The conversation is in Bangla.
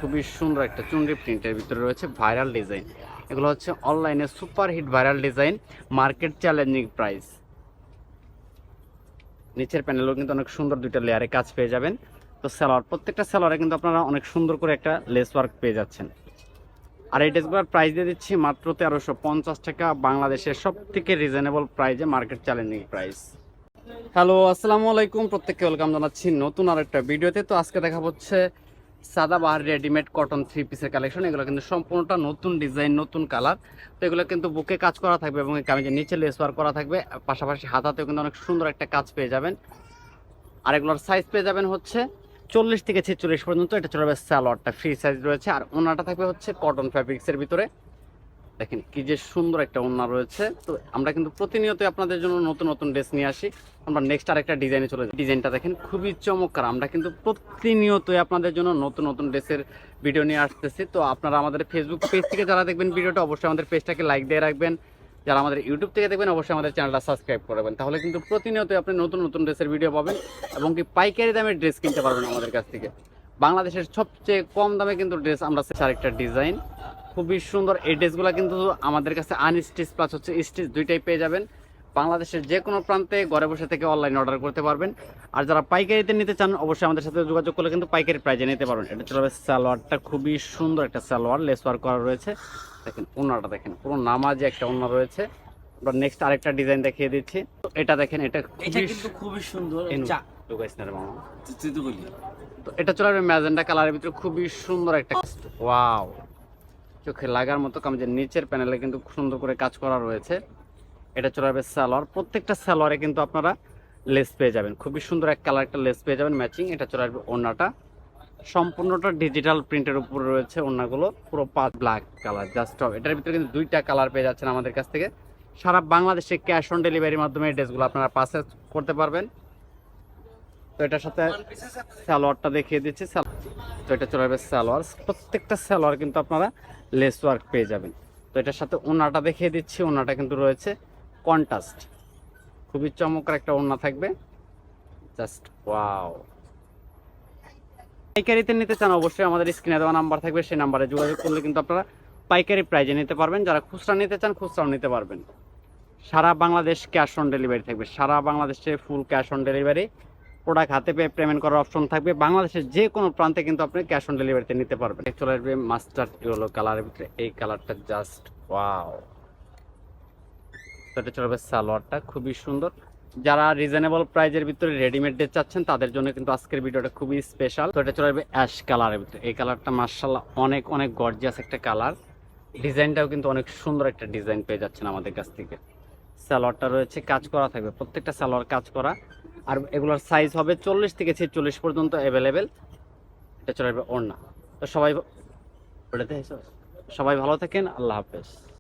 খুবই সুন্দর একটা চুনরি প্রিন্টের ভিতরে রয়েছে ভাইরাল ডিজাইন। এগুলো হচ্ছে অনলাইনে super hit viral design, market challenging price. নিচের প্যানেলও কিন্তু অনেক সুন্দর দুইটা লেয়ারে কাজ পেয়ে যাবেন। তো সালোয়ার, প্রত্যেকটা সালোয়ারে কিন্তু আপনারা অনেক সুন্দর করে একটা লেস ওয়ার্ক পেয়ে যাচ্ছেন। আর এই ড্রেসগুলোর প্রাইস দিয়ে দিচ্ছি মাত্র 1350 টাকা, বাংলাদেশের সব থেকে রিজনেবল প্রাইসে, মার্কেট চ্যালেঞ্জিং প্রাইস। হ্যালো, আসসালামু আলাইকুম, প্রত্যেককে ওয়েলকাম জানাচ্ছি নতুন আর একটা ভিডিওতে। তো আজকে দেখা হচ্ছে সাদাবাহার রেডিমেড কটন থ্রি পিসের কালেকশন। এগুলো কিন্তু সম্পূর্ণটা নতুন ডিজাইন, নতুন কালার। তো এগুলো কিন্তু বুকে কাজ করা থাকবে এবং কামিজের নিচে লেস ওয়ার্ক করা থাকবে, পাশাপাশি হাতাতেও কিন্তু অনেক সুন্দর একটা কাজ পেয়ে যাবেন। আর এগুলোর সাইজ পেয়ে যাবেন হচ্ছে 40 থেকে 46 পর্যন্ত। এটা চলে যাবে, সালোয়ারটা ফ্রি সাইজ রয়েছে, আর ওনাটা থাকবে হচ্ছে কটন ফ্যাব্রিক্সের ভিতরে। দেখেন কি যে সুন্দর একটা ওড়না রয়েছে। তো আমরা কিন্তু প্রতিনিয়তই আপনাদের জন্য নতুন নতুন ড্রেস নিয়ে আসি। আমরা নেক্সট আরেকটা ডিজাইনে চলে যাই। ডিজাইনটা দেখেন খুবই চমৎকার। আমরা কিন্তু প্রতিনিয়তই আপনাদের জন্য নতুন নতুন ড্রেসের ভিডিও নিয়ে আসতেছি। তো আপনারা আমাদের ফেসবুক পেজ থেকে যারা দেখবেন ভিডিওটা, অবশ্যই আমাদের পেজটাকে লাইক দিয়ে রাখবেন। যারা আমাদের ইউটিউব থেকে দেখবেন, অবশ্যই আমাদের চ্যানেলটা সাবস্ক্রাইব করবেন। তাহলে কিন্তু প্রতিনিয়তই আপনি নতুন নতুন ড্রেসের ভিডিও পাবেন এবং কি পাইকারি দামে ড্রেস কিনতে পারবেন আমাদের কাছ থেকে। বাংলাদেশের সবচেয়ে কম দামে কিন্তু ড্রেস আমরা আরেকটা ডিজাইন খুবই সুন্দর। এই ড্রেসগুলো কিন্তু আমাদের কাছে আনস্টিচ প্লাস হচ্ছে স্টিচ দুইটাই পেয়ে যাবেন। বাংলাদেশের যে কোনো প্রান্তে ঘরে বসে থেকে অনলাইন অর্ডার করতে পারবেন। আর যারা পাইকারিতে নিতে চান, অবশ্যই আমাদের সাথে যোগাযোগ করলে কিন্তু পাইকারি প্রাইজে নিতে পারবেন। এটা চলে সালোয়ারটা খুবই সুন্দর একটা সালোয়ার, লেস ওয়ার্ক করা রয়েছে। দেখেন ওনাটা দেখেন, পুরো নামাজি একটা ওনা রয়েছে। আমরা নেক্সট আরেকটা ডিজাইন দেখিয়ে দিচ্ছি। তো এটা দেখেন, এটা কিন্তু খুবই সুন্দর। তো এটা চলে আসবে ম্যাজেন্টা কালারের ভিতরে, খুবই সুন্দর একটা। ওয়াও, চোখে লাগার মতো। কামিজের নিচের প্যানেলে কিন্তু সুন্দর করে কাজ করা রয়েছে। এটা চলে যাবে সালোয়ার। প্রত্যেকটা সালোয়ারে কিন্তু আপনারা লেস পেয়ে যাবেন, খুবই সুন্দর এক কালার একটা লেস পেয়ে যাবেন ম্যাচিং। এটা চলে আসবে ওড়নাটা, সম্পূর্ণটা ডিজিটাল প্রিন্টের উপরে রয়েছে। ওড়নাগুলো পুরো ব্ল্যাক কালার জাস্ট। এটার ভিতরে কিন্তু দুইটা কালার পেয়ে যাচ্ছেন আমাদের কাছ থেকে। সারা বাংলাদেশে ক্যাশ অন ডেলিভারির মাধ্যমে এই ড্রেসগুলো আপনারা পারচেজ করতে পারবেন। তো এটার সাথে সালোয়ারটা দেখিয়ে দিচ্ছি। তো এটা চলে যাবে সালোয়ার। প্রত্যেকটা সালোয়ার কিন্তু আপনারা লেস ওয়ার্ক পেয়ে যাবেন। তো এটার সাথে ওড়নাটা দেখিয়ে দিচ্ছি। ওড়নাটা কিন্তু রয়েছে কন্ট্রাস্ট, খুবই চমৎকার একটা ওড়না থাকবে জাস্ট। ওয়াও, পাইকারিতে নিতে চান, অবশ্যই আমাদের স্ক্রিনে দেওয়া নাম্বার থাকবে, সেই নাম্বারে যোগাযোগ করলে কিন্তু আপনারা পাইকারি প্রাইজে নিতে পারবেন। যারা খুচরা নিতে চান, খুচরাও নিতে পারবেন। সারা বাংলাদেশ ক্যাশ অন ডেলিভারি থাকবে, সারা বাংলাদেশে full cash on delivery. Product হাতে পেয়ে পেমেন্ট করার অপশন থাকবে। বাংলাদেশের যে কোনো প্রান্তে কিন্তু আপনি ক্যাশ অন ডেলিভারিতে নিতে পারবেন। চলে আসবে মাস্টার্ড ইয়েলো কালারের ভিতরে, এই কালারটা জাস্ট ওয়াও। তো এটা চলে আসবে সালোয়ারটা, খুবই সুন্দর। যারা রিজনেবল প্রাইজের ভিতরে রেডিমেড ড্রেস চাচ্ছেন, তাদের জন্য কিন্তু আজকের ভিডিওটা খুবই স্পেশাল। তো এটা চলে আসবে অ্যাশ কালারের ভিতরে। এই কালারটা মার্শাল্লাহ অনেক অনেক গর্জিয়াস একটা কালার। ডিজাইনটাও কিন্তু অনেক সুন্দর একটা ডিজাইন পেয়ে যাচ্ছেন আমাদের কাছ থেকে। সালোয়ারটা রয়েছে কাজ করা থাকবে, প্রত্যেকটা সালোয়ার কাজ করা। আর এগুলোর সাইজ হবে 40 থেকে 46 পর্যন্ত অ্যাভেলেবেল। এটা চলে যাবে ওড়না। তো সবাই ভালো থাকেন, আল্লাহ হাফেজ।